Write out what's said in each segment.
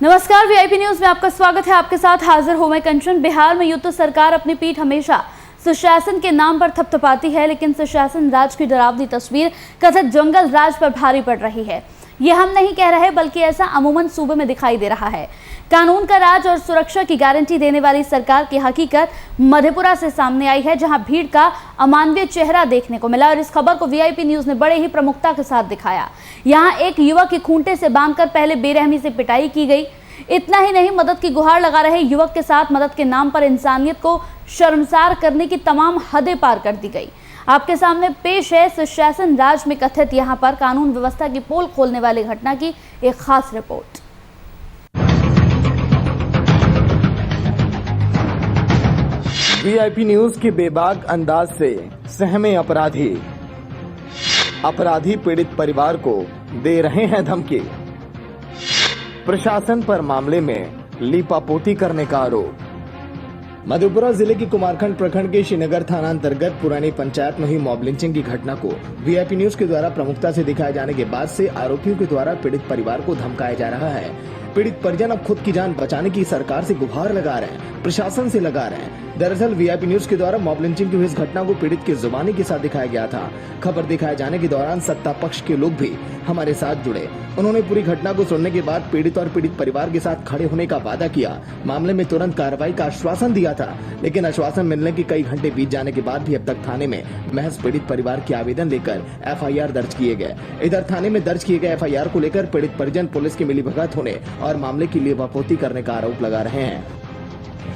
नमस्कार, VIP news में आपका स्वागत है। आपके साथ हाजिर हूं मैं कंचन। बिहार में यूं तो सरकार अपनी पीठ हमेशा सुशासन के नाम पर थपथपाती है, लेकिन सुशासन राज की डरावनी तस्वीर कथित जंगल राज पर भारी पड़ रही है। ये हम नहीं कह रहे, बल्कि ऐसा अमूमन सूबे में दिखाई दे रहा है। कानून का राज और सुरक्षा की गारंटी देने वाली सरकार की हकीकत मधेपुरा से सामने आई है, जहां भीड़ का अमानवीय चेहरा देखने को मिला। और इस खबर को वीआईपी न्यूज ने बड़े ही प्रमुखता के साथ दिखाया। यहां एक युवक की खूंटे से बांधकर पहले बेरहमी से पिटाई की गई। इतना ही नहीं, मदद की गुहार लगा रहे युवक के साथ मदद के नाम पर इंसानियत को शर्मसार करने की तमाम हदें पार कर दी गई। आपके सामने पेश है सुशासन राज में कथित यहां पर कानून व्यवस्था की पोल खोलने वाली घटना की एक खास रिपोर्ट। वीआईपी न्यूज के बेबाक अंदाज से सहमे अपराधी पीड़ित परिवार को दे रहे हैं धमकी। प्रशासन पर मामले में लीपापोती करने का आरोप। मधेपुरा जिले के कुमारखंड प्रखंड के श्रीनगर थाना अंतर्गत पुरानी पंचायत में हुई मॉब लिंचिंग की घटना को वीआईपी न्यूज के द्वारा प्रमुखता से दिखाए जाने के बाद से आरोपियों के द्वारा पीड़ित परिवार को धमकाया जा रहा है। पीड़ित परिजन अब खुद की जान बचाने की सरकार से गुहार लगा रहे हैं, प्रशासन से लगा रहे हैं। दरअसल वीआईपी न्यूज के द्वारा मॉब लिंचिंग की हुई इस घटना को पीड़ित की जुबानी के साथ दिखाया गया था। खबर दिखाए जाने के दौरान सत्ता पक्ष के लोग भी हमारे साथ जुड़े। उन्होंने पूरी घटना को सुनने के बाद पीड़ित और पीड़ित परिवार के साथ खड़े होने का वादा किया। मामले में तुरंत कार्रवाई का आश्वासन दिया था, लेकिन आश्वासन मिलने के कई घंटे बीत जाने के बाद भी अब तक थाने में महज पीड़ित परिवार के आवेदन लेकर एफआईआर दर्ज किए गए। इधर थाने में दर्ज किए गए एफआईआर को लेकर पीड़ित परिजन पुलिस की मिलीभगत होने और मामले की लीपापोती करने का आरोप लगा रहे हैं।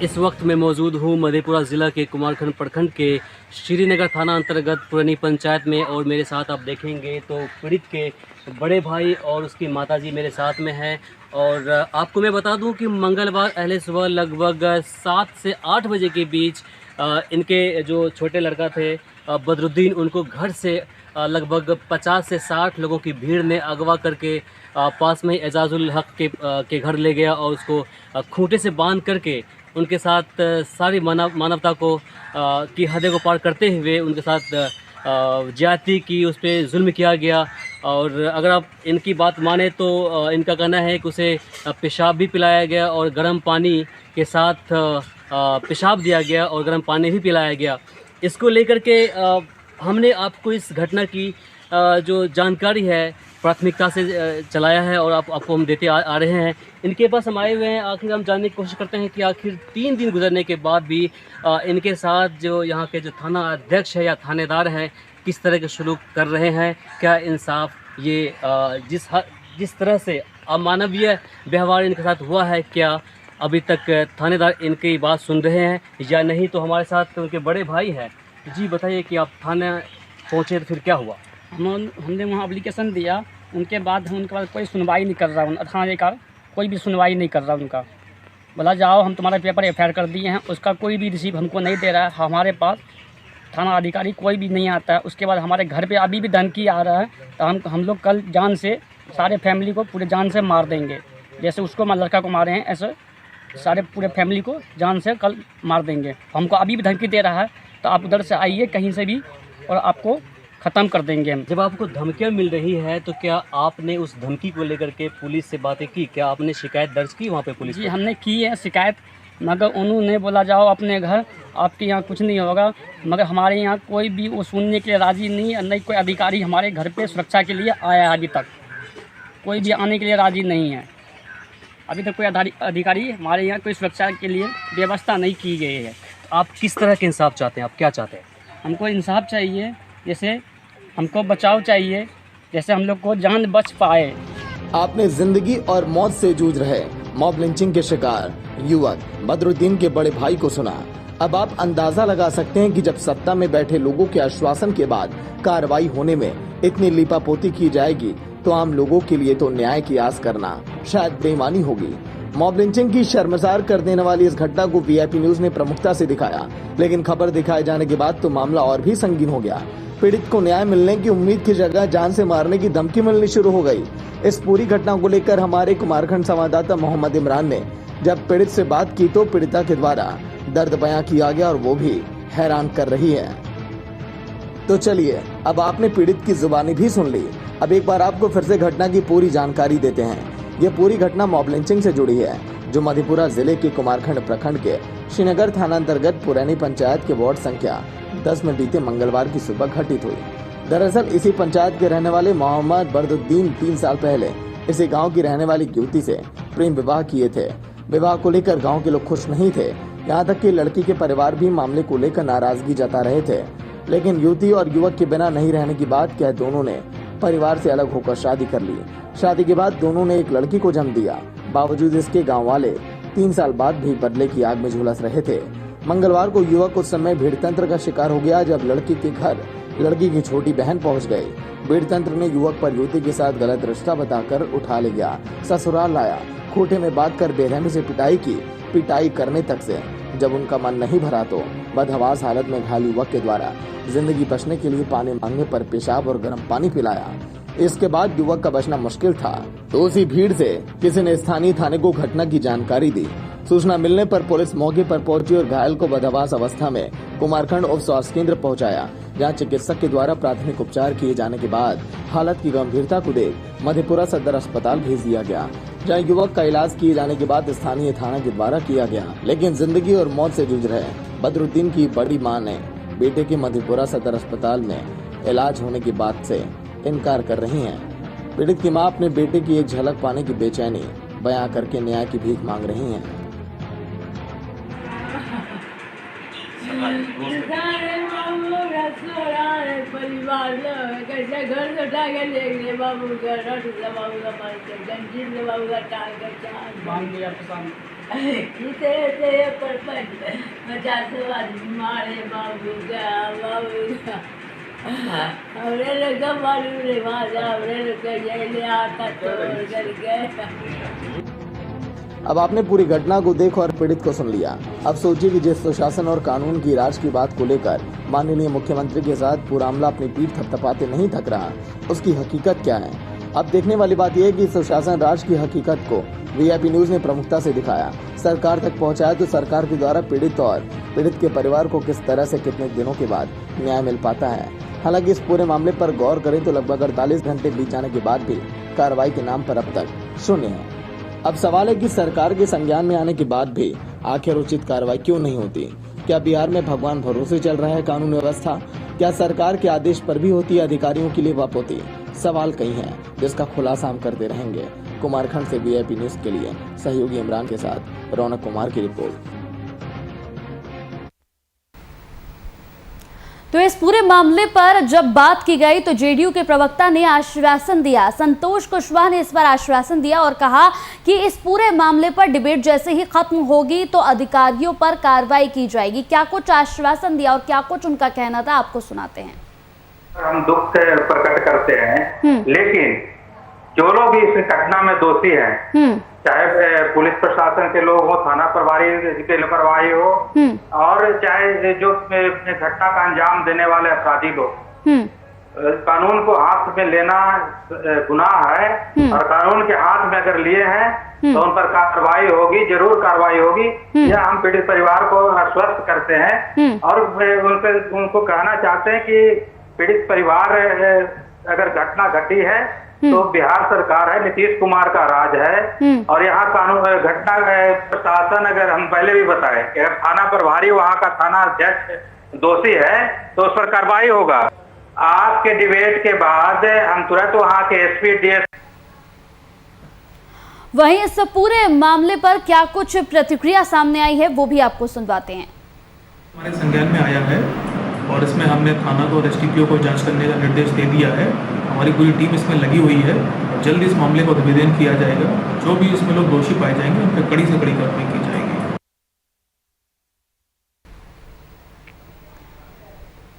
इस वक्त मैं मौजूद हूँ मधेपुरा ज़िला के कुमारखंड प्रखंड के श्रीनगर थाना अंतर्गत पुरानी पंचायत में, और मेरे साथ आप देखेंगे तो पीड़ित के बड़े भाई और उसकी माताजी मेरे साथ में हैं। और आपको मैं बता दूं कि मंगलवार अहले सुबह लगभग 7 से 8 बजे के बीच इनके जो छोटे लड़का थे बदरुद्दीन, उनको घर से लगभग 50 से 60 लोगों की भीड़ ने अगवा करके पास में एजाजुल हक के घर ले गया और उसको खूंटे से बांध करके उनके साथ सारी मानवता को की हदें को पार करते हुए उनके साथ ज्यादती की, उस पर जुल्म किया गया। और अगर आप इनकी बात माने तो इनका कहना है कि उसे पेशाब भी पिलाया गया और गर्म पानी के साथ पेशाब दिया गया और गर्म पानी भी पिलाया गया। इसको लेकर के हमने आपको इस घटना की जो जानकारी है प्राथमिकता से चलाया है और आपको हम देते आ रहे हैं। इनके पास हम आए हुए हैं, आखिर हम जानने की कोशिश करते हैं कि आखिर 3 दिन गुजरने के बाद भी इनके साथ जो यहाँ के जो थाना अध्यक्ष है या थानेदार हैं किस तरह के सलूक कर रहे हैं। क्या इंसाफ ये जिस तरह से अमानवीय व्यवहार इनके साथ हुआ है, क्या अभी तक थानेदार इनकी बात सुन रहे हैं या नहीं। तो हमारे साथ उनके बड़े भाई हैं। जी बताइए कि आप थाने पहुँचे तो फिर क्या हुआ। हमने वहाँ एप्लीकेशन दिया, उनके बाद उनके बाद कोई सुनवाई नहीं कर रहा। थाने का कोई भी सुनवाई नहीं कर रहा उनका। बोला जाओ हम तुम्हारा पेपर एफआईआर कर दिए हैं, उसका कोई भी रिसीव हमको नहीं दे रहा है। हमारे पास थाना अधिकारी कोई भी नहीं आता है। उसके बाद हमारे घर पे अभी भी धमकी आ रहा है, तो हम लोग कल जान से सारे फैमिली को पूरे जान से मार देंगे। जैसे उसको लड़का को मारे हैं, ऐसे सारे पूरे फैमिली को जान से कल मार देंगे। हमको अभी भी धमकी दे रहा है, तो आप उधर से आइए कहीं से भी और आपको ख़त्म कर देंगे हम। जब आपको धमकियाँ मिल रही है तो क्या आपने उस धमकी को लेकर के पुलिस से बातें की? क्या आपने शिकायत दर्ज की वहाँ पे पुलिस? जी हमने की है शिकायत, मगर उन्होंने बोला जाओ अपने घर, आपके यहाँ कुछ नहीं होगा। मगर हमारे यहाँ कोई भी वो सुनने के लिए राज़ी नहीं है। नहीं कोई अधिकारी हमारे घर पे सुरक्षा के लिए आया है, अभी तक कोई भी आने के लिए राज़ी नहीं है। अभी तक कोई अधिकारी हमारे यहाँ कोई सुरक्षा के लिए व्यवस्था नहीं की गई है। आप किस तरह के इंसाफ चाहते हैं? आप क्या चाहते हैं? हमको इंसाफ चाहिए, जैसे हमको बचाव चाहिए, जैसे हम लोग को जान बच पाए। आपने जिंदगी और मौत से जूझ रहे मॉब लिंचिंग के शिकार युवक बदरुद्दीन के बड़े भाई को सुना। अब आप अंदाजा लगा सकते हैं कि जब सत्ता में बैठे लोगों के आश्वासन के बाद कार्रवाई होने में इतनी लीपापोती की जाएगी तो आम लोगों के लिए तो न्याय की आस करना शायद बेईमानी होगी। मॉब लिंचिंग की शर्मसार कर देने वाली इस घटना को वीआईपी न्यूज ने प्रमुखता से दिखाया, लेकिन खबर दिखाए जाने के बाद तो मामला और भी संगीन हो गया। पीड़ित को न्याय मिलने की उम्मीद की जगह जान से मारने की धमकी मिलनी शुरू हो गई। इस पूरी घटना को लेकर हमारे कुमारखंड संवाददाता मोहम्मद इमरान ने जब पीड़ित से बात की तो पीड़िता के द्वारा दर्द बयां किया गया और वो भी हैरान कर रही है। तो चलिए अब आपने पीड़ित की जुबानी भी सुन ली, अब एक बार आपको फिर से घटना की पूरी जानकारी देते हैं। ये पूरी घटना मॉब लिंचिंग से जुड़ी है, जो मधेपुरा जिले के कुमारखंड प्रखंड के श्रीनगर थाना अंतर्गत पुरानी पंचायत के वार्ड संख्या 10 में बीते मंगलवार की सुबह घटित हुई। दरअसल इसी पंचायत के रहने वाले मोहम्मद बरदुद्दीन 3 साल पहले इसी गांव की रहने वाली युवती से प्रेम विवाह किए थे। विवाह को लेकर गांव के लोग खुश नहीं थे, यहां तक कि लड़की के परिवार भी मामले को लेकर नाराजगी जता रहे थे। लेकिन युवती और युवक के बिना नहीं रहने की बात कह दोनों ने परिवार से अलग होकर शादी कर ली। शादी के बाद दोनों ने एक लड़की को जन्म दिया। बावजूद इसके गाँव वाले 3 साल बाद भी बदले की आग में झुलस रहे थे। मंगलवार को युवक उस समय भीड़ तंत्र का शिकार हो गया जब लड़की के घर लड़की की छोटी बहन पहुंच गई। भीड़ तंत्र ने युवक पर युवती के साथ गलत रिश्ता बताकर उठा ले गया, ससुराल लाया, खूंटे में बांध कर बेरहमी से पिटाई की। पिटाई करने तक से जब उनका मन नहीं भरा तो बदहवास हालत में घायल युवक के द्वारा जिंदगी बचने के लिए पानी मांगने पर पेशाब और गर्म पानी पिलाया। इसके बाद युवक का बचना मुश्किल था, तो उसी भीड़ से किसी ने स्थानीय थाने को घटना की जानकारी दी। सूचना मिलने पर पुलिस मौके पर पहुंची और घायल को बदहवास अवस्था में कुमारखंड उप स्वास्थ्य केंद्र पहुंचाया, जहां चिकित्सक के द्वारा प्राथमिक उपचार किए जाने के बाद हालत की गंभीरता को देख मधेपुरा सदर अस्पताल भेज दिया गया, जहां युवक का इलाज किए जाने के बाद स्थानीय थाना के द्वारा किया गया। लेकिन जिंदगी और मौत से जूझ रहे बदरुद्दीन की बड़ी मां ने बेटे के मधेपुरा सदर अस्पताल में इलाज होने की बात से इनकार कर रही हैं। पीड़ित की मां अपने बेटे की एक झलक पाने की बेचैनी बयां करके न्याय की भीख मांग रही हैं। परिवार कैसे घर से उठा के ले गए बाबू का रट बाबू का मार के गंजीर बाबू का टांग का चांद मांग लिया आपके सामने किसे से पर 50 आदमी मारे बाबू का हमरे लोग मालूम रे माजा हमरे लोग ये ले आता तोड़ कर गए। अब आपने पूरी घटना को देख और पीड़ित को सुन लिया। अब सोचिए कि जिस सुशासन और कानून की राज की बात को लेकर माननीय मुख्यमंत्री के साथ पूरा मामला अपनी पीठ थपथपाते नहीं थक रहा, उसकी हकीकत क्या है। अब देखने वाली बात यह है कि सुशासन राज की हकीकत को वीआईपी न्यूज ने प्रमुखता से दिखाया, सरकार तक पहुंचाया, तो सरकार के द्वारा पीड़ित और पीड़ित के परिवार को किस तरह से कितने दिनों के बाद न्याय मिल पाता है। हालांकि इस पूरे मामले पर गौर करें तो लगभग 48 घंटे बीत जाने के बाद भी कार्रवाई के नाम पर अब तक शून्य है। अब सवाल है कि सरकार के संज्ञान में आने के बाद भी आखिर उचित कार्रवाई क्यों नहीं होती। क्या बिहार में भगवान भरोसे चल रहा है कानून व्यवस्था? क्या सरकार के आदेश पर भी होती है अधिकारियों की लिपापोती? सवाल कई हैं, जिसका खुलासा हम करते रहेंगे। कुमारखंड से वीआईपी न्यूज के लिए सहयोगी इमरान के साथ रौनक कुमार की रिपोर्ट। तो इस पूरे मामले पर जब बात की गई तो जेडीयू के प्रवक्ता ने आश्वासन दिया, संतोष कुशवाहा ने इस बार आश्वासन दिया और कहा कि इस पूरे मामले पर डिबेट जैसे ही खत्म होगी तो अधिकारियों पर कार्रवाई की जाएगी। क्या कुछ आश्वासन दिया और क्या कुछ उनका कहना था, आपको सुनाते हैं। हम दुख से प्रकट करते हैं, लेकिन जो लोग इस घटना में दोषी हैं, चाहे पुलिस प्रशासन के लोग हो, थाना प्रभारी की लापरवाही हो, और चाहे जो घटना का अंजाम देने वाले अपराधी लोग, कानून को हाथ में लेना गुनाह है और कानून के हाथ में अगर लिए हैं तो उन पर कार्रवाई होगी, जरूर कार्रवाई होगी। यह हम पीड़ित परिवार को आश्वस्त करते हैं और उनको कहना चाहते हैं कि पीड़ित परिवार अगर घटना घटी है तो बिहार सरकार है, नीतीश कुमार का राज है और यहाँ कानून घटना प्रशासन, अगर हम पहले भी बताए कि अगर थाना प्रभारी वहाँ का थाना अध्यक्ष दोषी है तो उस पर कार्रवाई होगा। आपके डिबेट के बाद हम तुरंत वहाँ के एसपी डीएस। वहीं इस पूरे मामले पर क्या कुछ प्रतिक्रिया सामने आई है वो भी आपको सुनवाते हैं। हमारे संज्ञान में आया है और इसमें हमने थाना को और एसडीपीओ को जांच करने का निर्देश दे दिया है। हमारी पूरी टीम इसमें लगी हुई है। जल्द इस मामले को संवेदन किया जाएगा। जो भी इसमें लोग दोषी पाए जाएंगे उन पर कड़ी से कड़ी कार्रवाई की जाएगी।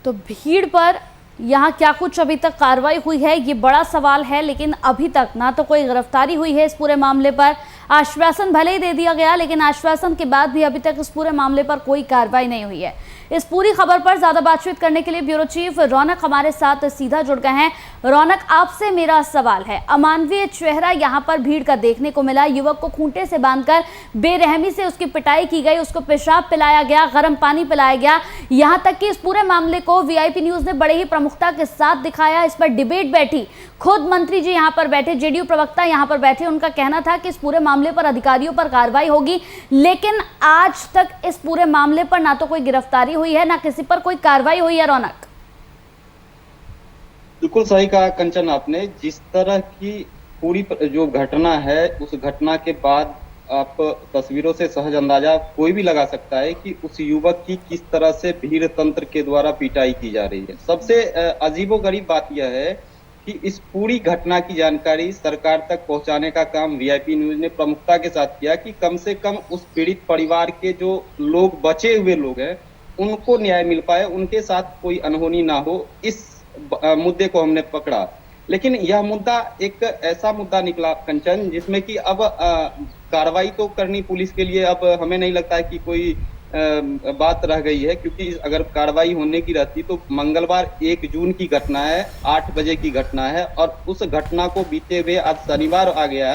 तो भीड़ पर यहाँ क्या कुछ अभी तक कार्रवाई हुई है ये बड़ा सवाल है, लेकिन अभी तक ना तो कोई गिरफ्तारी हुई है इस पूरे मामले पर। आश्वासन भले ही दे दिया गया, लेकिन आश्वासन के बाद भी अभी तक इस पूरे मामले पर कोई कार्रवाई नहीं हुई है। इस पूरी खबर पर ज्यादा बातचीत करने के लिए ब्यूरो चीफ रौनक हमारे साथ सीधा जुड़ गए हैं। रौनक, आपसे मेरा सवाल है, अमानवीय चेहरा यहाँ पर भीड़ का देखने को मिला। युवक को खूंटे से बांधकर बेरहमी से उसकी पिटाई की गई, उसको पेशाब पिलाया गया, गर्म पानी पिलाया गया। यहाँ तक कि इस पूरे मामले को वीआईपी न्यूज ने बड़े ही प्रमुखता के साथ दिखाया। इस पर डिबेट बैठी, खुद मंत्री जी यहाँ पर बैठे, जेडीयू प्रवक्ता यहाँ पर बैठे। उनका कहना था कि इस पूरे मामले पर अधिकारियों पर कार्रवाई होगी, लेकिन आज तक इस पूरे मामले पर ना तो कोई गिरफ्तारी हुई है, ना किसी पर कोई कार्रवाई हुई है। रौनक, बिल्कुल सही कहा कंचन आपने। जिस तरह की पूरी जो घटना है, उस घटना के बाद आप तस्वीरों से सहज अंदाजा कोई भी लगा सकता है कि उस युवक की किस तरह से भीड़ तंत्र के द्वारा पिटाई की जा रही है। सबसे अजीबोगरीब बात यह है कि इस पूरी घटना की जानकारी सरकार तक पहुंचाने का काम वीआईपी न्यूज ने प्रमुखता के साथ किया कि कम से कम उस पीड़ित परिवार के जो लोग, बचे हुए लोग हैं, उनको न्याय मिल पाए, उनके साथ कोई अनहोनी ना हो। इस मुद्दे को हमने पकड़ा, लेकिन यह मुद्दा एक ऐसा मुद्दा निकला कंचन, जिसमें कि अब कार्रवाई तो करनी पुलिस के लिए अब हमें नहीं लगता है कि कोई बात रह गई है, क्योंकि अगर कार्रवाई होने की रहती तो मंगलवार 1 जून की घटना है, 8 बजे की घटना है, और उस घटना को बीते हुए आज शनिवार आ गया।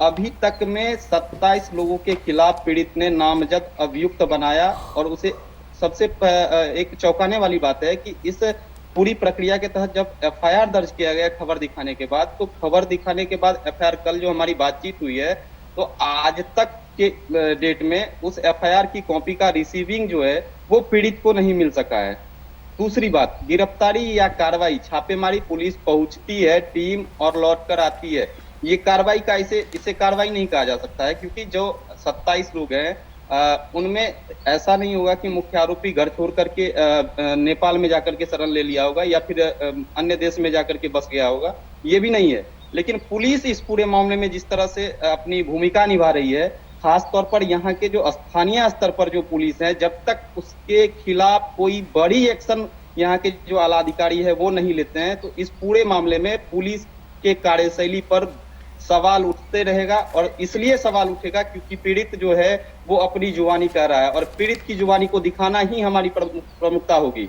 अभी तक में 27 लोगों के खिलाफ पीड़ित ने नामजद अभियुक्त बनाया, और उसे सबसे एक चौंकाने वाली बात है कि इस पूरी प्रक्रिया के तहत जब एफआईआर दर्ज किया गया खबर दिखाने के बाद, तो खबर दिखाने के बाद एफआईआर कल जो हमारी बातचीत हुई है, तो आज तक के डेट में उस एफआईआर की कॉपी का रिसीविंग जो है वो पीड़ित को नहीं मिल सका है। दूसरी बात, गिरफ्तारी या कार्रवाई, छापेमारी पुलिस पहुंचती है टीम और लौट कर आती है। ये कार्रवाई का इसे कार्रवाई नहीं कहा जा सकता है, क्योंकि जो 27 लोग हैं उनमें ऐसा नहीं होगा कि मुख्य आरोपी घर छोड़ करके नेपाल में जाकर के शरण ले लिया होगा या फिर अन्य देश में जाकर के बस गया होगा, ये भी नहीं है। लेकिन पुलिस इस पूरे मामले में जिस तरह से अपनी भूमिका निभा रही है, खास तौर पर यहाँ के जो स्थानीय स्तर पर जो पुलिस है, जब तक उसके खिलाफ कोई बड़ी एक्शन यहाँ के जो आला अधिकारी है वो नहीं लेते हैं, तो इस पूरे मामले में पुलिस के कार्यशैली पर सवाल उठते रहेगा। और इसलिए सवाल उठेगा क्योंकि पीड़ित जो है वो अपनी जुबानी कह रहा है, और पीड़ित की जुबानी को दिखाना ही हमारी प्रमुखता होगी।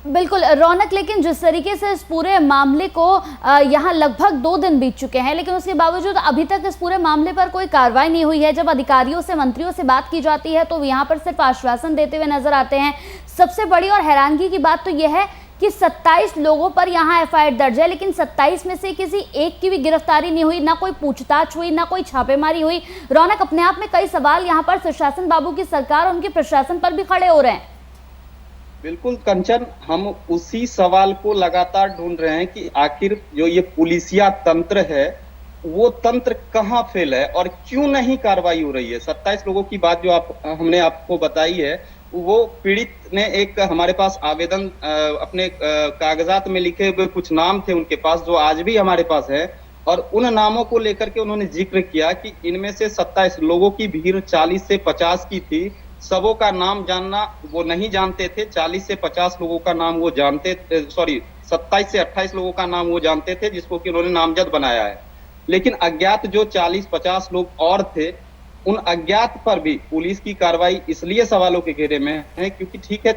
बिल्कुल रौनक, लेकिन जिस तरीके से इस पूरे मामले को यहाँ लगभग 2 दिन बीत चुके हैं, लेकिन उसके बावजूद अभी तक इस पूरे मामले पर कोई कार्रवाई नहीं हुई है। जब अधिकारियों से, मंत्रियों से बात की जाती है तो यहाँ पर सिर्फ आश्वासन देते हुए नजर आते हैं। सबसे बड़ी और हैरानगी की बात तो यह है कि 27 लोगों पर यहाँ एफआईआर दर्ज है, लेकिन 27 में से किसी एक की भी गिरफ्तारी नहीं हुई, ना कोई पूछताछ हुई, ना कोई छापेमारी हुई। रौनक, अपने आप में कई सवाल यहाँ पर सुशासन बाबू की सरकार और उनके प्रशासन पर भी खड़े हो रहे हैं। बिल्कुल कंचन, हम उसी सवाल को लगातार ढूंढ रहे हैं कि आखिर जो ये पुलिसिया तंत्र है वो तंत्र कहाँ फेल है और क्यों नहीं कार्रवाई हो रही है। 27 लोगों की बात जो हमने आपको बताई है, वो पीड़ित ने एक हमारे पास आवेदन अपने कागजात में लिखे हुए कुछ नाम थे उनके पास, जो आज भी हमारे पास है, और उन नामों को लेकर के उन्होंने जिक्र किया कि इनमें से 27 लोगों की भीड़ 40 से 50 की थी। सबों का नाम जानना वो नहीं जानते थे, 40 से 50 लोगों का नाम वो जानते, 27 से 28 लोगों का नाम वो जानते थे, जिसको कि उन्होंने नामजद बनाया है। लेकिन अज्ञात जो 40-50 लोग और थे, उन अज्ञात पर भी पुलिस की कार्रवाई इसलिए सवालों के घेरे में है क्योंकि ठीक है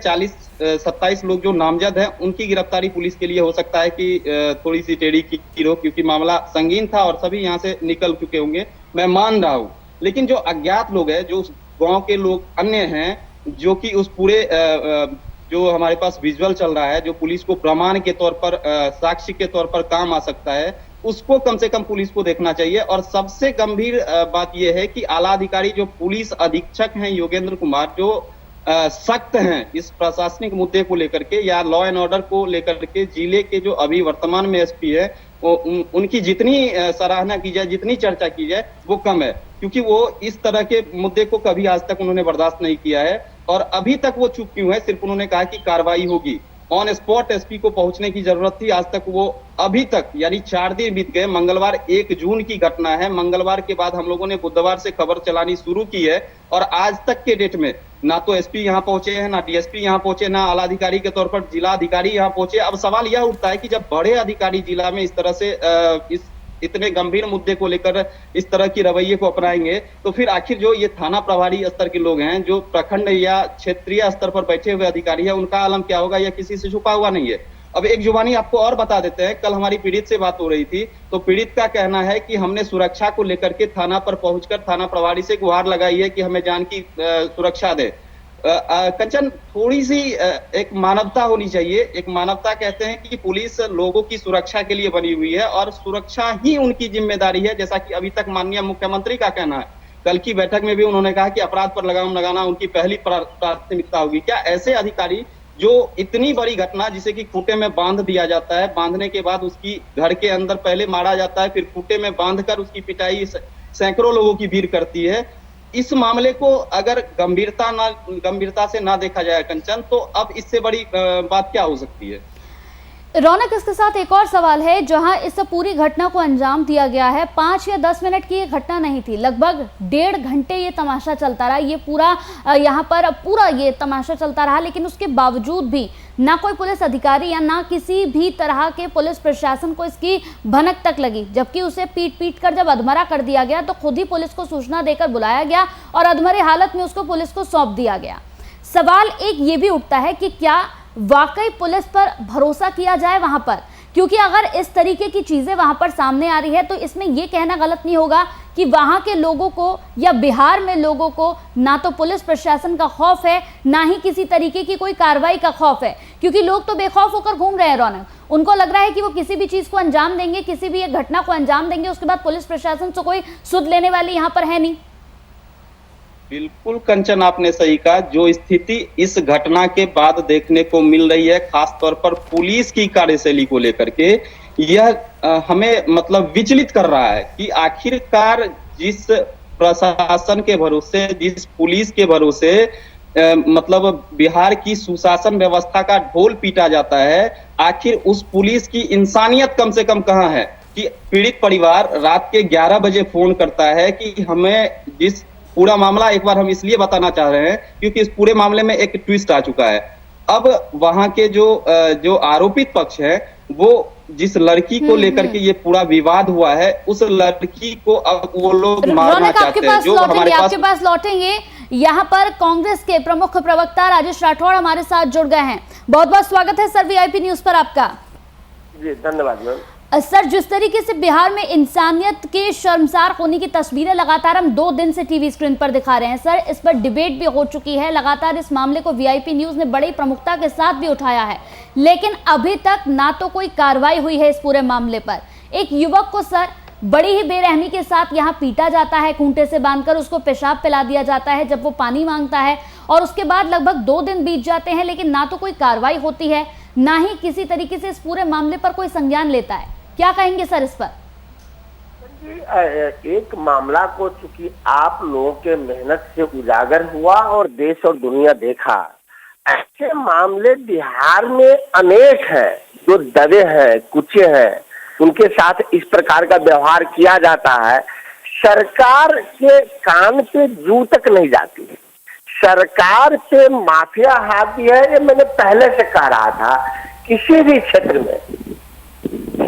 27 लोग जो नामजद हैं उनकी गिरफ्तारी पुलिस के लिए हो सकता है कि थोड़ी सी टेढ़ी की हो, क्योंकि मामला संगीन था और सभी यहाँ से निकल चुके होंगे, मैं मान रहा हूँ। लेकिन जो अज्ञात लोग हैं, जो उस गांव के लोग अन्य हैं, जो कि उस पूरे जो हमारे पास विजुअल चल रहा है, जो पुलिस को प्रमाण के तौर पर, साक्ष्य के तौर पर काम आ सकता है, उसको कम से कम पुलिस को देखना चाहिए। और सबसे गंभीर बात यह है कि आला अधिकारी जो पुलिस अधीक्षक हैं योगेंद्र कुमार, जो सख्त हैं इस प्रशासनिक मुद्दे को लेकर के या लॉ एंड ऑर्डर को लेकर के, जिले के जो अभी वर्तमान में एसपी है, उनकी जितनी सराहना की जाए, जितनी चर्चा की जाए, वो कम है, क्योंकि वो इस तरह के मुद्दे को कभी आज तक उन्होंने बर्दाश्त नहीं किया है। और अभी तक वो चुप क्यों है? सिर्फ उन्होंने कहा कि कार्रवाई होगी। ऑन स्पॉट एसपी को पहुंचने की जरूरत थी, आज तक वो अभी तक, यानी 4 दिन बीत गए। मंगलवार 1 जून की घटना है, मंगलवार के बाद हम लोगों ने बुधवार से खबर चलानी शुरू की है, और आज तक के डेट में ना तो एसपी यहाँ पहुंचे हैं, ना डीएसपी यहाँ पहुंचे, ना आला अधिकारी के तौर पर जिला अधिकारी यहाँ पहुंचे। अब सवाल यह उठता है कि जब बड़े अधिकारी जिला में इस तरह से इतने गंभीर मुद्दे को लेकर इस तरह की रवैये को अपनाएंगे तो फिर आखिर जो ये थाना प्रभारी स्तर के लोग हैं, जो प्रखंड या क्षेत्रीय स्तर पर बैठे हुए अधिकारी है, उनका आलम क्या होगा? यह किसी से छुपा हुआ नहीं है। अब एक जुबानी आपको और बता देते हैं, कल हमारी पीड़ित से बात हो रही थी तो पीड़ित का कहना है कि हमने सुरक्षा को लेकर के थाना पर पहुंचकर थाना प्रभारी से गुहार लगाई है कि हमें जान की सुरक्षा दे। कंचन, थोड़ी सी एक मानवता होनी चाहिए। एक मानवता कहते हैं कि पुलिस लोगों की सुरक्षा के लिए बनी हुई है और सुरक्षा ही उनकी जिम्मेदारी है, जैसा कि अभी तक माननीय मुख्यमंत्री का कहना है। कल की बैठक में भी उन्होंने कहा कि अपराध पर लगाम लगाना उनकी पहली प्राथमिकता होगी। क्या ऐसे अधिकारी जो इतनी बड़ी घटना, जिसे कि खूंटे में बांध दिया जाता है, बांधने के बाद उसकी घर के अंदर पहले मारा जाता है, फिर खूंटे में बांधकर उसकी पिटाई सैकड़ों लोगों की भीड़ करती है, इस मामले को अगर गंभीरता से ना देखा जाए कंचन, तो अब इससे बड़ी बात क्या हो सकती है? रौनक, इसके साथ एक और सवाल है। जहां इस पूरी घटना को अंजाम दिया गया है, 5 या 10 मिनट की ये घटना नहीं थी, लगभग 1.5 घंटे ये तमाशा चलता रहा। ये पूरा यहाँ पर पूरा ये तमाशा चलता रहा, लेकिन उसके बावजूद भी ना कोई पुलिस अधिकारी या ना किसी भी तरह के पुलिस प्रशासन को इसकी भनक तक लगी। जबकि उसे पीट कर जब अधमरा कर दिया गया तो खुद ही पुलिस को सूचना देकर बुलाया गया और अधमरे हालत में उसको पुलिस को सौंप दिया गया। सवाल एक ये भी उठता है कि क्या वाकई पुलिस पर भरोसा किया जाए वहां पर? क्योंकि अगर इस तरीके की चीजें वहां पर सामने आ रही है तो इसमें यह कहना गलत नहीं होगा कि वहां के लोगों को या बिहार में लोगों को ना तो पुलिस प्रशासन का खौफ है, ना ही किसी तरीके की कोई कार्रवाई का खौफ है। क्योंकि लोग तो बेखौफ होकर घूम रहे हैं रौनक, उनको लग रहा है कि वो किसी भी चीज को अंजाम देंगे, किसी भी एक घटना को अंजाम देंगे, उसके बाद पुलिस प्रशासन से कोई सुध लेने वाली यहाँ पर है नहीं। बिल्कुल कंचन, आपने सही कहा। जो स्थिति इस घटना के बाद देखने को मिल रही है, खास तौर पर पुलिस की कार्यशैली को लेकर के, यह हमें मतलब विचलित कर रहा है कि आखिरकार जिस प्रशासन के भरोसे, जिस पुलिस के भरोसे मतलब बिहार की सुशासन व्यवस्था का ढोल पीटा जाता है, आखिर उस पुलिस की इंसानियत कम से कम कहाँ है? कि पीड़ित परिवार रात के 11 बजे फोन करता है कि हमें जिस पूरा मामला, एक बार हम इसलिए बताना चाह रहे हैं क्योंकि इस पूरे मामले में एक ट्विस्ट आ चुका है। अब वहां के जो आरोपित पक्ष है, वो जिस लड़की को लेकर के ये पूरा विवाद हुआ है, उस लड़की को अब वो लोग मारना चाहते हैं। जो हमारे पास आपके पास लौटेंगे। यहाँ पर कांग्रेस के प्रमुख प्रवक्ता राजेश राठौड़ हमारे साथ जुड़ गए हैं। बहुत बहुत स्वागत है सर वीआईपी न्यूज पर आपका। जी धन्यवाद मैम। सर, जिस तरीके से बिहार में इंसानियत के शर्मसार होने की तस्वीरें लगातार हम 2 दिन से टीवी स्क्रीन पर दिखा रहे हैं सर, इस पर डिबेट भी हो चुकी है, लगातार इस मामले को वीआईपी न्यूज ने बड़ी प्रमुखता के साथ भी उठाया है, लेकिन अभी तक ना तो कोई कार्रवाई हुई है इस पूरे मामले पर। एक युवक को सर बड़ी ही बेरहमी के साथ यहाँ पीटा जाता है, खूंटे से बांधकर उसको पेशाब पिला दिया जाता है जब वो पानी मांगता है, और उसके बाद लगभग 2 दिन बीत जाते हैं, लेकिन ना तो कोई कार्रवाई होती है, ना ही किसी तरीके से इस पूरे मामले पर कोई संज्ञान लेता है। क्या कहेंगे सर इस पर? एक मामला को चूंकि आप लोगों के मेहनत से उजागर हुआ और देश और दुनिया देखा, ऐसे मामले बिहार में अनेक हैं जो दबे हैं, कुचे हैं, उनके साथ इस प्रकार का व्यवहार किया जाता है। सरकार के कान पे जू तक नहीं जाती, सरकार पे माफिया हावी है। ये मैंने पहले से कह रहा था, किसी भी क्षेत्र में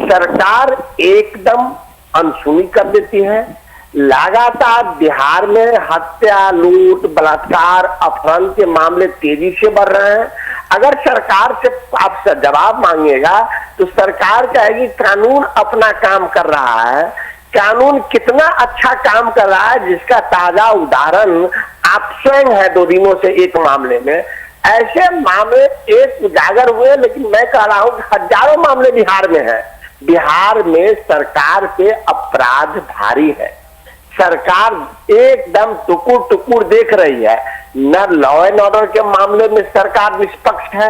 सरकार एकदम अनसुनी कर देती है। लगातार बिहार में हत्या, लूट, बलात्कार, अपहरण के मामले तेजी से बढ़ रहे हैं। अगर सरकार से आप जवाब मांगेगा तो सरकार कहेगी कानून अपना काम कर रहा है। कानून कितना अच्छा काम कर रहा है जिसका ताजा उदाहरण आप स्वयं है 2 दिनों से एक मामले में। ऐसे मामले एक उजागर हुए, लेकिन मैं कह रहा हूं कि हजारों मामले बिहार में है। बिहार में सरकार पे अपराध भारी है, सरकार एकदम टुकुर टुकुर देख रही है। न लॉ एंड ऑर्डर के मामले में सरकार निष्पक्ष है,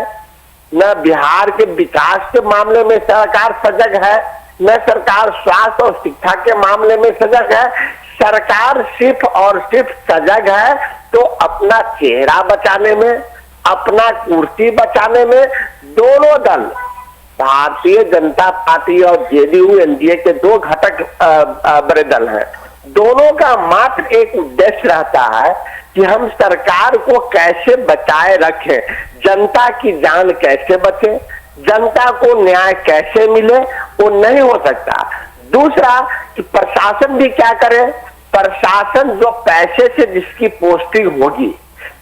न बिहार के विकास के मामले में सरकार सजग है, न सरकार स्वास्थ्य और शिक्षा के मामले में सजग है। सरकार सिर्फ और सिर्फ सजग है तो अपना चेहरा बचाने में, अपना कुर्सी बचाने में। दोनों दल, भारतीय जनता पार्टी और जेडीयू एनडीए के 2 घटक बड़े दल हैं, दोनों का मात्र एक उद्देश्य रहता है कि हम सरकार को कैसे बचाए रखें, जनता की जान कैसे बचे, जनता को न्याय कैसे मिले। वो नहीं हो सकता। दूसरा कि प्रशासन भी क्या करे, प्रशासन जो पैसे से जिसकी पोस्टिंग होगी,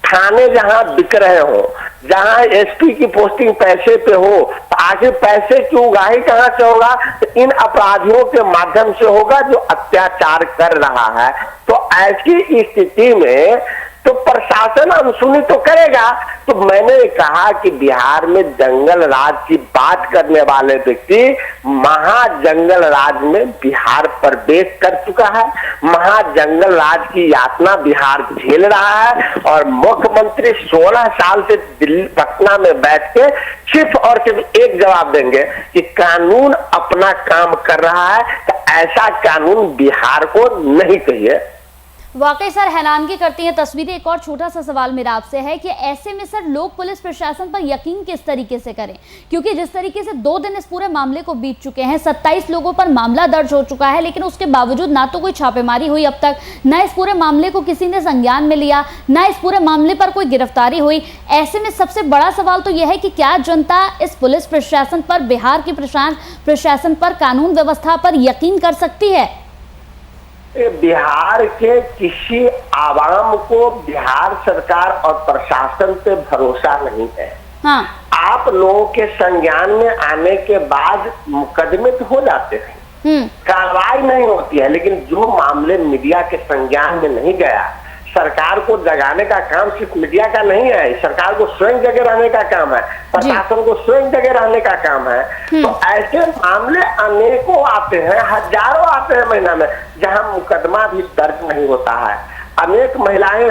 थाने जहां बिक रहे हो, जहां एसपी की पोस्टिंग पैसे पे हो, तो आखिर पैसे की उगाही कहां से होगा? तो इन अपराधियों के माध्यम से होगा जो अत्याचार कर रहा है। तो ऐसी स्थिति में तो प्रशासन अनसुनी तो करेगा। तो मैंने कहा कि बिहार में जंगल राज की बात करने वाले व्यक्ति महाजंगल राज में बिहार प्रवेश कर चुका है, महाजंगल राज की यातना बिहार झेल रहा है, और मुख्यमंत्री 16 साल से दिल्ली पटना में बैठ के सिर्फ और सिर्फ एक जवाब देंगे कि कानून अपना काम कर रहा है। तो ऐसा कानून बिहार को नहीं चाहिए। वाकई सर हैरानगी करती हैं तस्वीरें। एक और छोटा सा सवाल मेरा आपसे है कि ऐसे में सर लोग पुलिस प्रशासन पर यकीन किस तरीके से करें, क्योंकि जिस तरीके से 2 दिन इस पूरे मामले को बीत चुके हैं, 27 लोगों पर मामला दर्ज हो चुका है, लेकिन उसके बावजूद ना तो कोई छापेमारी हुई अब तक, ना इस पूरे मामले को किसी ने संज्ञान में लिया, ना इस पूरे मामले पर कोई गिरफ्तारी हुई। ऐसे में सबसे बड़ा सवाल तो यह है कि क्या जनता इस पुलिस प्रशासन पर, बिहार के प्रशासन पर, कानून व्यवस्था पर यकीन कर सकती है? बिहार के किसी आवाम को बिहार सरकार और प्रशासन पे भरोसा नहीं है। हाँ। आप लोगों के संज्ञान में आने के बाद मुकदमे तो हो जाते हैं, कार्रवाई नहीं होती है, लेकिन जो मामले मीडिया के संज्ञान में नहीं गया, सरकार को जगाने का काम सिर्फ मीडिया का नहीं है, सरकार को स्वयं जगह रहने का काम है, प्रशासन को स्वयं जगह रहने का काम है। तो ऐसे मामले अनेकों आते हैं, हजारों आते हैं महीना में, जहां मुकदमा भी दर्ज नहीं होता है। अनेक महिलाएं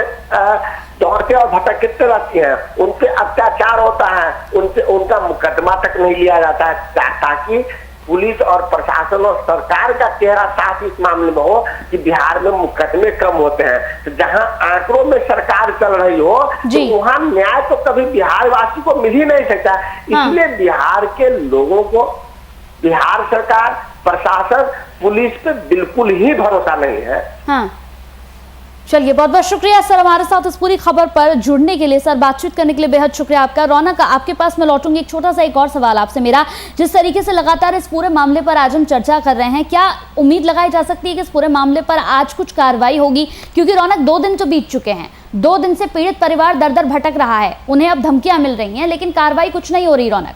दौड़ते और भटकते रहती हैं, उनपे अत्याचार होता है, उनका मुकदमा तक नहीं लिया जाता है, ताकि पुलिस और प्रशासन और सरकार का चेहरा साफ इस मामले में हो कि बिहार में मुकदमे कम होते हैं। तो जहां आंकड़ों में सरकार चल रही हो, तो वहां न्याय तो कभी बिहार वासी को मिल ही नहीं सकता। इसलिए बिहार के लोगों को बिहार सरकार, प्रशासन, पुलिस पे बिल्कुल ही भरोसा नहीं है। हाँ। चलिए, बहुत बहुत शुक्रिया सर हमारे साथ इस पूरी खबर पर जुड़ने के लिए, सर बातचीत करने के लिए बेहद शुक्रिया आपका। रौनक, आपके पास मैं लौटूंगी। एक छोटा सा एक और सवाल आपसे मेरा, जिस तरीके से लगातार इस पूरे मामले पर आज हम चर्चा कर रहे हैं, क्या उम्मीद लगाई जा सकती है कि इस पूरे मामले पर आज कुछ कार्रवाई होगी? क्योंकि रौनक 2 दिन तो बीत चुके हैं, 2 दिन से पीड़ित परिवार दर दर भटक रहा है, उन्हें अब धमकियां मिल रही हैं, लेकिन कार्रवाई कुछ नहीं हो रही। रौनक,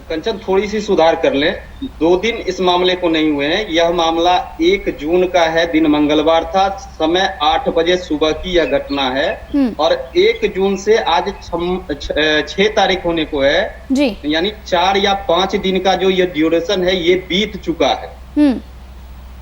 कंचन थोड़ी सी सुधार कर लें, 2 दिन इस मामले को नहीं हुए हैं। यह मामला 1 जून का है, दिन मंगलवार था, समय 8 बजे सुबह की यह घटना है, और 1 जून से आज 6 तारीख होने को है जी, यानी 4 या 5 दिन का जो ये ड्यूरेशन है ये बीत चुका है।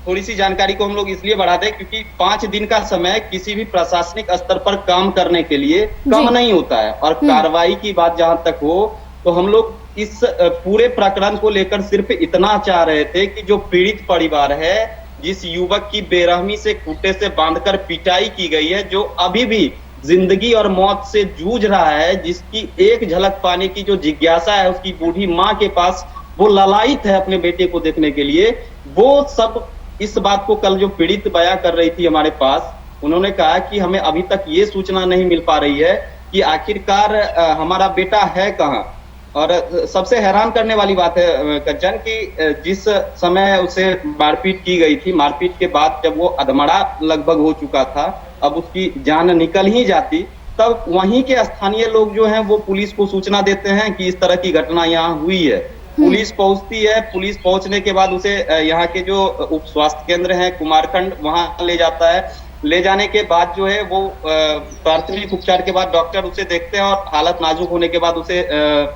थोड़ी सी जानकारी को हम लोग इसलिए बढ़ाते हैं क्योंकि 5 दिन का समय किसी भी प्रशासनिक स्तर पर काम करने के लिए कम नहीं होता है। और कार्रवाई की बात जहां तक हो, तो हम लोग इस पूरे प्रकरण को लेकर सिर्फ इतना चाह रहे थे कि जो पीड़ित परिवार है, जिस युवक की बेरहमी से खूंटे से बांधकर पिटाई की गई है, जो अभी भी जिंदगी और मौत से जूझ रहा है, जिसकी एक झलक पाने की जो जिज्ञासा है उसकी बूढ़ी माँ के पास, वो ललायित है अपने बेटे को देखने के लिए, वो सब इस बात को कल जो पीड़ित बयां कर रही थी हमारे पास, उन्होंने कहा कि हमें अभी तक ये सूचना नहीं मिल पा रही है कि आखिरकार हमारा बेटा है कहाँ। और सबसे हैरान करने वाली बात है कंचन कि जिस समय उसे मारपीट की गई थी, मारपीट के बाद जब वो अधमरा लगभग हो चुका था, अब उसकी जान निकल ही जाती, तब वहीं के स्थानीय लोग जो हैं वो पुलिस को सूचना देते हैं कि इस तरह की घटना यहाँ हुई है। पुलिस पहुंचती है, पुलिस पहुंचने के बाद उसे यहाँ के जो उप स्वास्थ्य केंद्र है कुमारखंड, वहां ले जाता है। ले जाने के बाद जो है वो प्राथमिक उपचार के बाद डॉक्टर उसे देखते हैं और हालत नाजुक होने के बाद उसे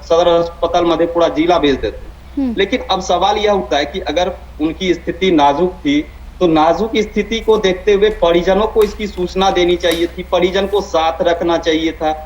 सदर अस्पताल मधेपुरा जिला भेज देते हैं। लेकिन अब सवाल यह उठता है कि अगर उनकी स्थिति नाजुक थी, तो नाजुक स्थिति को देखते हुए परिजनों को इसकी सूचना देनी चाहिए थी, परिजन को साथ रखना चाहिए था,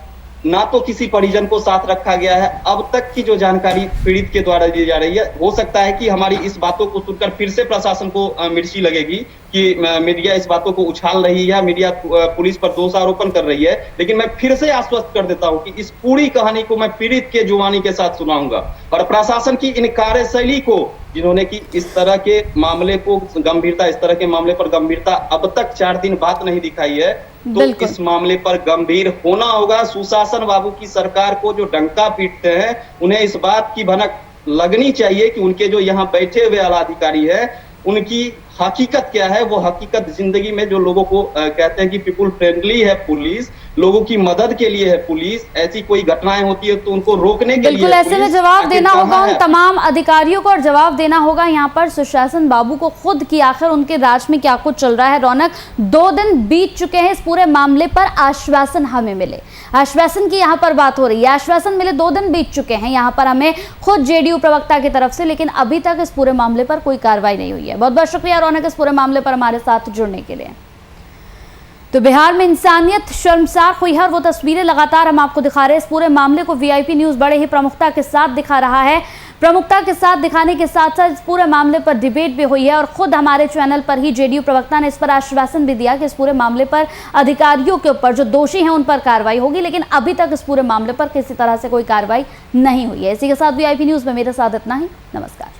ना तो किसी परिजन को साथ रखा गया है। अब तक की जो जानकारी पीड़ित के द्वारा दी जा रही है, हो सकता है कि हमारी इस बातों को सुनकर फिर से प्रशासन को मिर्ची लगेगी कि मीडिया इस बातों को उछाल रही है, मीडिया पुलिस पर दोषारोपण कर रही है। लेकिन मैं फिर से आश्वस्त कर देता हूं कि इस पूरी कहानी को मैं पीड़ित के जुबानी के साथ सुनाऊंगा, और प्रशासन की इन कार्यशैली को, जिन्होंने की इस तरह के मामले को गंभीरता, इस तरह के मामले पर गंभीरता अब तक 4 दिन बात नहीं दिखाई है, तो इस मामले पर गंभीर होना होगा। सुशासन बाबू की सरकार को जो डंका पीटते हैं, उन्हें इस बात की भनक लगनी चाहिए कि उनके जो यहाँ बैठे हुए आला अधिकारी है उनकी हकीकत क्या है, वो हकीकत जिंदगी में जो लोगों को कहते हैं कि पीपुल फ्रेंडली है पुलिस, लोगों की मदद के लिए है पुलिस, ऐसी कोई घटनाएं होती है तो उनको रोकने के लिए बिल्कुल ऐसे में जवाब देना होगा उन तमाम अधिकारियों को और जवाब देना होगा यहाँ पर सुशासन बाबू को खुद कि आखिर उनके राज में क्या कुछ चल रहा है। रौनक, 2 दिन बीत चुके हैं इस पूरे मामले पर, आश्वासन हमें मिले, आश्वासन की यहाँ पर बात हो रही है, आश्वासन मिले 2 दिन बीत चुके हैं यहाँ पर हमें खुद जेडीयू प्रवक्ता की तरफ से, लेकिन अभी तक इस पूरे मामले पर कोई कार्रवाई नहीं हुई है। बहुत बहुत शुक्रिया रौनक इस पूरे मामले पर हमारे साथ जुड़ने के लिए। तो बिहार में इंसानियत शर्मसार हुई है और वो तस्वीरें लगातार हम आपको दिखा रहे हैं। इस पूरे मामले को वीआईपी न्यूज़ बड़े ही प्रमुखता के साथ दिखा रहा है। प्रमुखता के साथ दिखाने के साथ साथ इस पूरे मामले पर डिबेट भी हुई है और खुद हमारे चैनल पर ही जेडीयू प्रवक्ता ने इस पर आश्वासन भी दिया कि इस पूरे मामले पर अधिकारियों के ऊपर जो दोषी हैं उन पर कार्रवाई होगी, लेकिन अभी तक इस पूरे मामले पर किसी तरह से कोई कार्रवाई नहीं हुई है। इसी के साथ वीआईपी न्यूज़ में मेरे साथ इतना ही। नमस्कार।